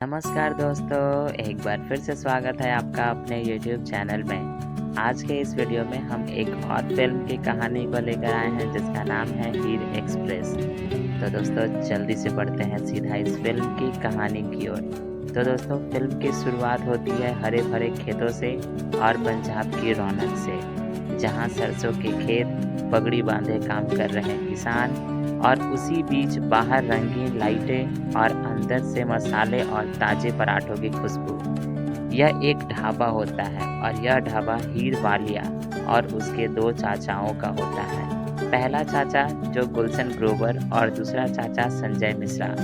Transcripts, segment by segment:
नमस्कार दोस्तों, एक बार फिर से स्वागत है आपका अपने YouTube चैनल में। आज के इस वीडियो में हम एक और फिल्म की कहानी को लेकर आए हैं जिसका नाम है हीर एक्सप्रेस। तो दोस्तों जल्दी से बढ़ते हैं सीधा इस फिल्म की कहानी की ओर। तो दोस्तों फिल्म की शुरुआत होती है हरे भरे खेतों से और पंजाब की रौनक से, जहां सरसों के खेत पगड़ी बांधे काम कर रहे किसान और उसी बीच बाहर रंगीन लाइटें और अंदर से मसाले और ताजे पराठों की खुशबू। यह एक ढाबा होता है और यह ढाबा हीर वालिया और उसके दो चाचाओं का होता है। पहला चाचा जो गुलशन ग्रोवर और दूसरा चाचा संजय मिश्रा।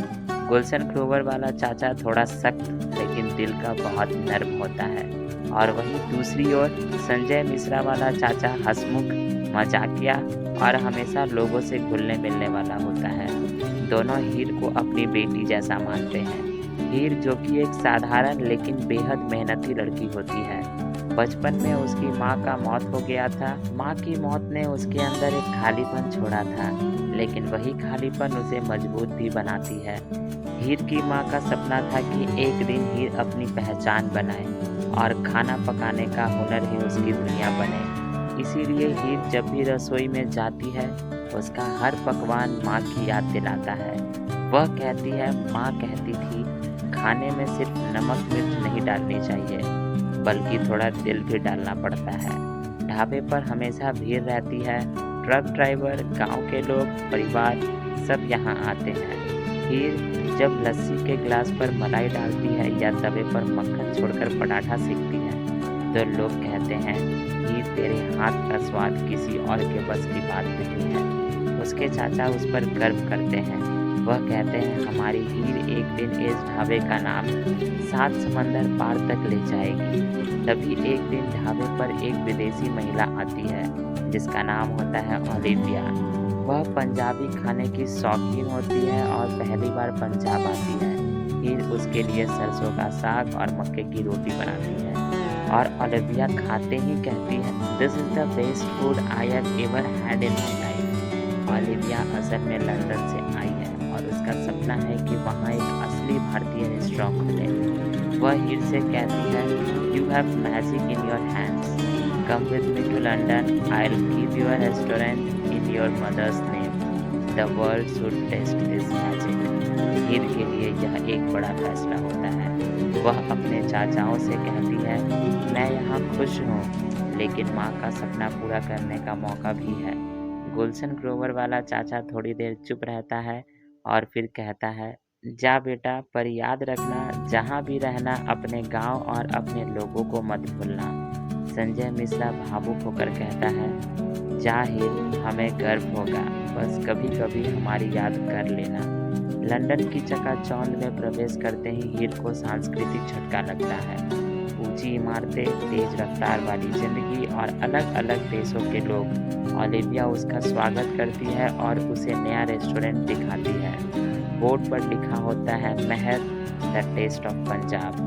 गुलशन ग्रोवर वाला चाचा थोड़ा सख्त लेकिन दिल का बहुत नर्म होता है, और वहीं दूसरी ओर संजय मिश्रा वाला चाचा हंसमुख, मजाकिया और हमेशा लोगों से घुलने मिलने वाला होता है। दोनों हीर को अपनी बेटी जैसा मानते हैं। हीर जो कि एक साधारण लेकिन बेहद मेहनती लड़की होती है। बचपन में उसकी माँ का मौत हो गया था। माँ की मौत ने उसके अंदर एक खालीपन छोड़ा था, लेकिन वही खालीपन उसे मजबूत भी बनाती है। हीर की माँ का सपना था कि एक दिन हीर अपनी पहचान बनाए और खाना पकाने का हुनर ही उसकी दुनिया बने। इसीलिए हीर जब भी रसोई में जाती है उसका हर पकवान माँ की याद दिलाता है। वह कहती है, माँ कहती थी खाने में सिर्फ नमक मिर्च नहीं डालनी चाहिए बल्कि थोड़ा दिल भी डालना पड़ता है। ढाबे पर हमेशा भीड़ रहती है। ट्रक ड्राइवर, गांव के लोग, परिवार सब यहाँ आते हैं। हीर जब लस्सी के गिलास पर मलाई डालती है या तवे पर मक्खन छोड़कर पराठा सेकती है तो लोग कहते हैं हीर तेरे हाथ का स्वाद किसी और के बस की बात नहीं है। उसके चाचा उस पर गर्व करते हैं। वह कहते हैं हमारी हीर एक दिन इस ढाबे का नाम 7 समंदर पार तक ले जाएगी। तभी एक दिन ढाबे पर एक विदेशी महिला आती है जिसका नाम होता है ओलिविया। वह पंजाबी खाने की शौकीन होती है और पहली बार पंजाब आती है। हीर उसके लिए सरसों का साग और मक्के की रोटी बनाती है और ओलिविया खाते ही कहती है this is the best food I have ever had in my life. Olivia असल में लंदन से आई है और उसका सपना है कि वहाँ एक असली भारतीय रेस्टोरेंट खुले। वह हीर से कहती है you have magic in your hands, come with me to London, I will give you a restaurant in your mother's name, the world should taste this magic. Heer के लिए यह एक बड़ा फैसला होता है। वह अपने चाचाओं से कहती है मैं यहाँ खुश हूँ लेकिन माँ का सपना पूरा करने का मौका भी है। गुलशन ग्रोवर वाला चाचा थोड़ी देर चुप रहता है और फिर कहता है जा बेटा, पर याद रखना जहाँ भी रहना अपने गांव और अपने लोगों को मत भूलना। संजय मिश्रा भावुक होकर कहता है जा हीर, हमें गर्व होगा, बस कभी कभी हमारी याद कर लेना। लंदन की चकाचौंध में प्रवेश करते ही हीर को सांस्कृतिक झटका लगता है। ऊंची इमारतें, तेज रफ्तार वाली जिंदगी और अलग अलग देशों के लोग। ओलिविया उसका स्वागत करती है और उसे नया रेस्टोरेंट दिखाती है। बोर्ड पर लिखा होता है महर, द टेस्ट ऑफ पंजाब।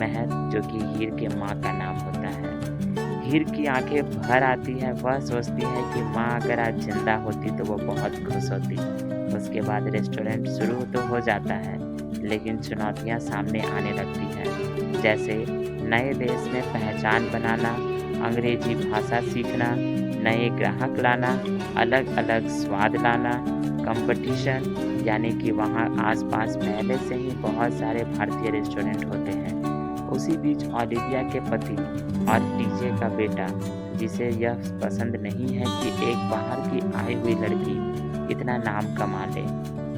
महर जो कि हीर के माँ का नाम होता है। हीर की आंखें भर आती है। वह सोचती है कि माँ अगर आज जिंदा होती तो वो बहुत खुश होती। उसके बाद रेस्टोरेंट शुरू तो हो जाता है लेकिन चुनौतियां सामने आने लगती हैं, जैसे नए देश में पहचान बनाना, अंग्रेजी भाषा सीखना, नए ग्राहक लाना, अलग अलग स्वाद लाना, कंपटीशन, यानी कि वहाँ आसपास पहले से ही बहुत सारे भारतीय रेस्टोरेंट होते हैं। उसी बीच ओलिविया के पति और टीजे का बेटा, जिसे यह पसंद नहीं है कि एक बाहर की आई हुई लड़की इतना नाम कमा ले,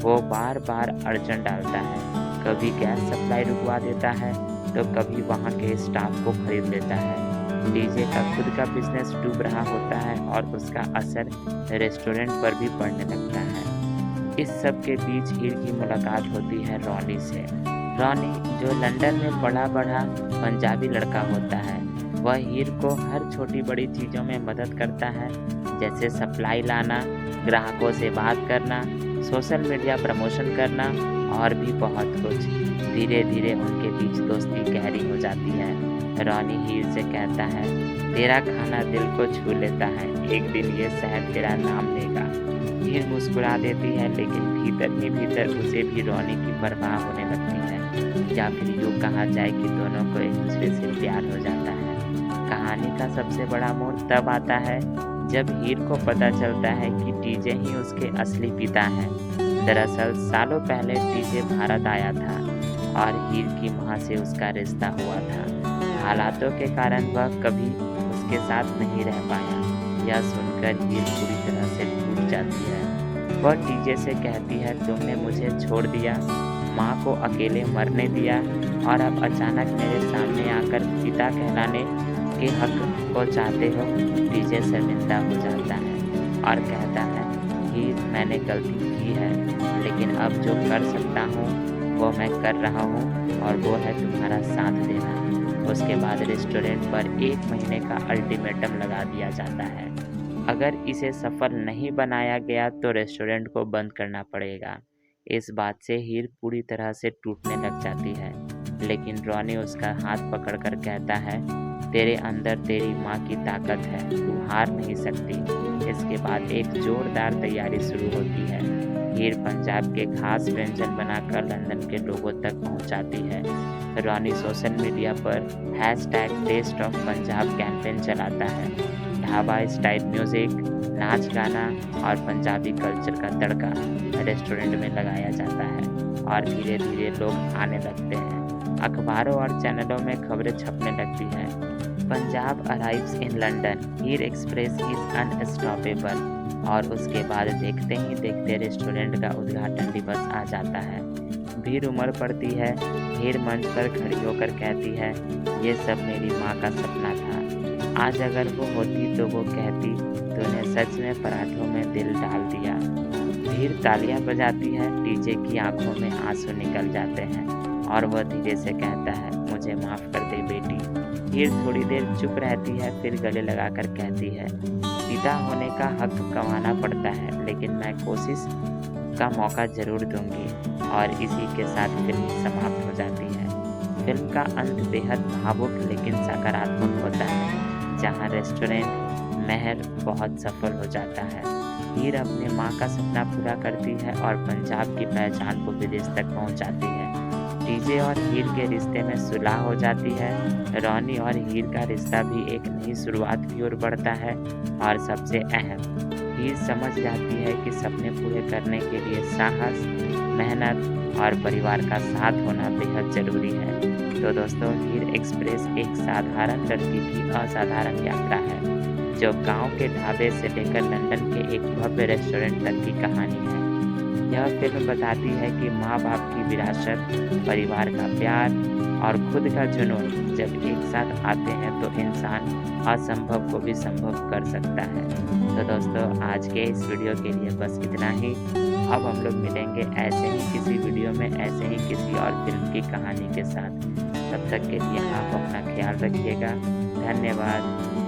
वो बार बार अड़चन डालता है। कभी गैस सप्लाई रुकवा देता है तो कभी वहाँ के स्टाफ को खरीद लेता है। डीजे का खुद का बिजनेस डूब रहा होता है और उसका असर रेस्टोरेंट पर भी पड़ने लगता है। इस सब के बीच हीर की मुलाकात होती है रॉनी से। रॉनी जो लंदन में पढ़ा बढ़ा पंजाबी लड़का होता है, वह हीर को हर छोटी बड़ी चीज़ों में मदद करता है, जैसे सप्लाई लाना, ग्राहकों से बात करना, सोशल मीडिया प्रमोशन करना और भी बहुत कुछ। धीरे धीरे उनके बीच दोस्ती गहरी हो जाती है। रॉनी हीर से कहता है तेरा खाना दिल को छू लेता है, एक दिन ये शहर तेरा नाम लेगा। हीर मुस्कुरा देती है लेकिन भीतर ही भीतर उसे भी रॉनी की परवाह होने लगती है। या फिर यूँ कहा जाए कि दोनों को एक दूसरे से प्यार हो जाता है। कहानी का सबसे बड़ा मोड़ तब आता है जब हीर को पता चलता है कि टीजे ही उसके असली पिता हैं। दरअसल सालों पहले टीजे भारत आया था और हीर की माँ से उसका रिश्ता हुआ था। हालातों के कारण वह कभी उसके साथ नहीं रह पाया। यह सुनकर हीर पूरी तरह से टूट जाती है। वह टीजे से कहती है, तुमने मुझे छोड़ दिया, माँ को अकेले मरने दिया और अब अचानक मेरे सामने आकर पिता कहलाने के हक को चाहते हो। टीजे शर्मिंदा हो जाता है और कहता है, हीर मैंने गलती की है, लेकिन अब जो कर सकता हूँ वो मैं कर रहा हूँ और वो है तुम्हारा साथ देना। उसके बाद रेस्टोरेंट पर 1 महीने का अल्टीमेटम लगा दिया जाता है। अगर इसे सफल नहीं बनाया गया तो रेस्टोरेंट को बंद करना पड़ेगा। इस बात से हीर पूरी तरह से टूटने लग जाती है, लेकिन रॉनी उसका हाथ पकड़कर कहता है, तेरे अंदर तेरी माँ की ताकत है, तू हार नहीं सकती। इसके बाद एक जोरदार तैयारी शुरू होती है। हीर पंजाब के खास व्यंजन बनाकर लंदन के लोगों तक पहुंचाती है। रॉनी सोशल मीडिया पर #टेस्ट ऑफ पंजाब कैंपेन चलाता है। ढाबा स्टाइल म्यूजिक, नाच गाना और पंजाबी कल्चर का तड़का रेस्टोरेंट में लगाया जाता है और धीरे धीरे लोग आने लगते हैं। अखबारों और चैनलों में खबरें छपने लगती हैं। Punjab arrives in London, Heer express is unstoppable. और उसके बाद देखते ही देखते रेस्टोरेंट का उद्घाटन दिवस आ जाता है। भीड़ उमड़ पड़ती है। हीर मंच पर खड़ी होकर कहती है, ये सब मेरी माँ का सपना था। आज अगर वो होती तो वो कहती, तूने सच में पराठों में दिल डाल दिया। भीड़ तालियां बजाती है। टीजे की आंखों में आंसू निकल जाते हैं और वह धीरे से कहता है, मुझे माफ़ कर दे बेटी। हीर थोड़ी देर चुप रहती है, फिर गले लगाकर कहती है, पिता होने का हक कमाना पड़ता है, लेकिन मैं कोशिश का मौका ज़रूर दूंगी। और इसी के साथ फिल्म समाप्त हो जाती है। फिल्म का अंत बेहद भावुक लेकिन सकारात्मक होता है, जहां रेस्टोरेंट महर बहुत सफल हो जाता है। हीर अपने माँ का सपना पूरा करती है और पंजाब की पहचान को विदेश तक पहुँचाती है। टीजे और हीर के रिश्ते में सुलह हो जाती है। रॉनी और हीर का रिश्ता भी एक नई शुरुआत की ओर बढ़ता है। और सबसे अहम, हीर समझ जाती है कि सपने पूरे करने के लिए साहस, मेहनत और परिवार का साथ होना बेहद ज़रूरी है। तो दोस्तों, हीर एक्सप्रेस एक साधारण लड़की की असाधारण यात्रा है, जो गांव के ढाबे से लेकर लंदन के एक भव्य रेस्टोरेंट तक की कहानी है। यह फिल्म बताती है कि माँ बाप की विरासत, परिवार का प्यार और खुद का जुनून जब एक साथ आते हैं तो इंसान असंभव को भी संभव कर सकता है। तो दोस्तों, आज के इस वीडियो के लिए बस इतना ही। अब हम लोग मिलेंगे ऐसे ही किसी वीडियो में, ऐसे ही किसी और फिल्म की कहानी के साथ। तब तक के लिए आप अपना ख्याल रखिएगा। धन्यवाद।